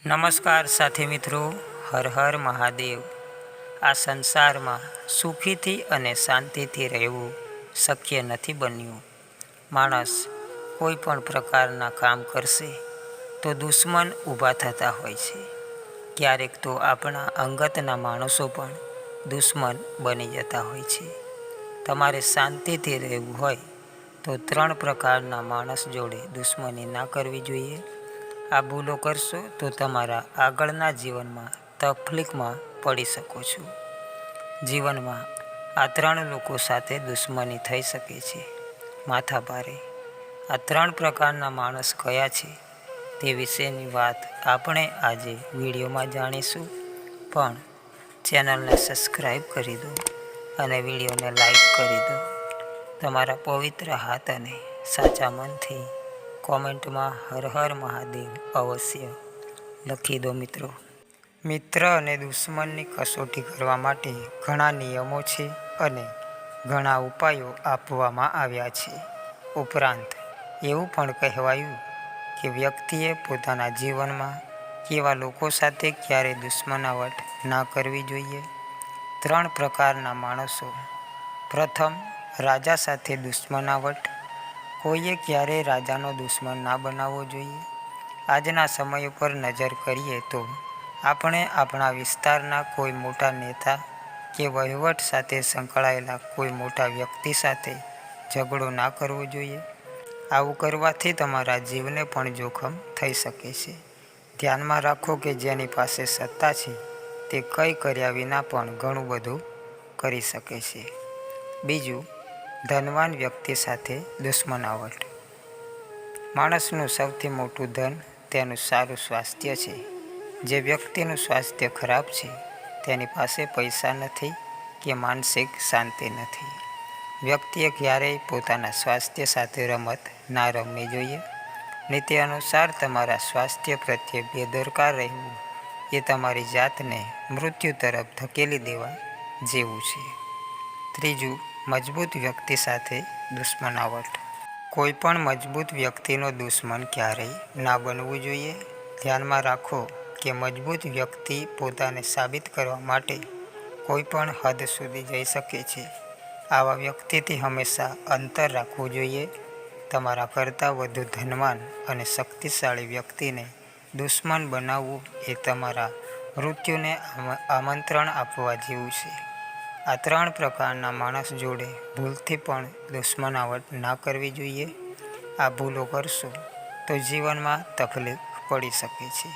નમસ્કાર સાથી મિત્રો, હર હર મહાદેવ। આ સંસારમાં સુખીથી અને શાંતિથી રહેવું શક્ય નથી બન્યું। માણસ કોઈ પણ પ્રકારના કામ કરશે તો દુશ્મન ઊભા થતા હોય છે। ક્યારેક તો આપણા અંગતના માણસો પણ દુશ્મન બની જતા હોય છે। તમારે શાંતિથી રહેવું હોય તો 3 પ્રકારના માણસ જોડે દુશ્મની ના કરવી જોઈએ। આ ભૂલો કરશો તો તમારા આગળના જીવનમાં તકલીફમાં પડી શકો છો। જીવનમાં આ 3 લોકો સાથે દુશ્મની થઈ શકે છે। માથાભારે આ 3 પ્રકારના માણસ કયા છે તે વિશેની વાત આપણે આજે વિડીયોમાં જાણીશું। પણ ચેનલને સબસ્ક્રાઈબ કરી દો અને વિડીયોને લાઈક કરી દો। તમારા પવિત્ર હાથ અને સાચા મનથી કોમેન્ટમાં હર હર મહાદેવ અવશ્ય લખી દો મિત્રો। મિત્ર અને દુશ્મનની કસોટી કરવા માટે ઘણા નિયમો છે અને ઘણા ઉપાયો આપવામાં આવ્યા છે। ઉપરાંત એવું પણ કહેવાયું કે વ્યક્તિએ પોતાના જીવનમાં કેવા લોકો સાથે ક્યારે દુશ્મનાવટ ના કરવી જોઈએ। 3 પ્રકારના માણસો। પ્રથમ, રાજા સાથે દુશ્મનાવટ। કોઈએ ક્યારેય રાજાનો દુશ્મન ના બનવો જોઈએ। આજના સમય પર નજર કરીએ તો આપણે આપણા વિસ્તારના કોઈ મોટા નેતા કે વહીવટ સાથે સંકળાયેલા કોઈ મોટા વ્યક્તિ સાથે ઝઘડો ના કરવો જોઈએ। આવું કરવાથી તમારા જીવને પણ જોખમ થઈ શકે છે। ધ્યાનમાં રાખો કે જેની પાસે સત્તા છે તે કંઈ કર્યા વિના પણ ઘણું બધું કરી શકે છે। બીજું, ધનવાન વ્યક્તિ સાથે દુશ્મનાવટ। માણસનું સૌથી મોટું ધન તેનું સારું સ્વાસ્થ્ય છે। જે વ્યક્તિનું સ્વાસ્થ્ય ખરાબ છે તેની પાસે પૈસા નથી કે માનસિક શાંતિ નથી। વ્યક્તિએ ક્યારેય પોતાના સ્વાસ્થ્ય સાથે રમત ના રમવી જોઈએ। નીતિ અનુસાર તમારા સ્વાસ્થ્ય પ્રત્યે બેદરકાર રહેવું એ તમારી જાતને મૃત્યુ તરફ ધકેલી દેવા જેવું છે। ત્રીજું, મજબૂત વ્યક્તિ સાથે દુશ્મનાવટ। કોઈ પણ મજબૂત વ્યક્તિનો દુશ્મન ક્યારેય ના બનવું જોઈએ। ધ્યાનમાં રાખો કે મજબૂત વ્યક્તિ પોતાને સાબિત કરવા માટે કોઈ પણ હદ સુધી જઈ શકે છે। આવા વ્યક્તિથી હંમેશા અંતર રાખવું જોઈએ। તમારા કરતાં વધુ ધનવાન અને શક્તિશાળી વ્યક્તિને દુશ્મન બનાવવું એ તમારા મૃત્યુને આમંત્રણ આપવા જેવું છે। આ 3 પ્રકારના માણસ જોડે ભૂલથી પણ દુશ્મનાવટ ના કરવી જોઈએ। આ ભૂલો કરશો તો જીવનમાં તકલીફ પડી શકે છે।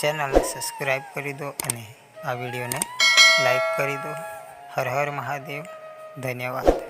ચેનલને સબસ્ક્રાઈબ કરી દો અને આ વિડીયોને લાઈક કરી દો। હર હર મહાદેવ। ધન્યવાદ।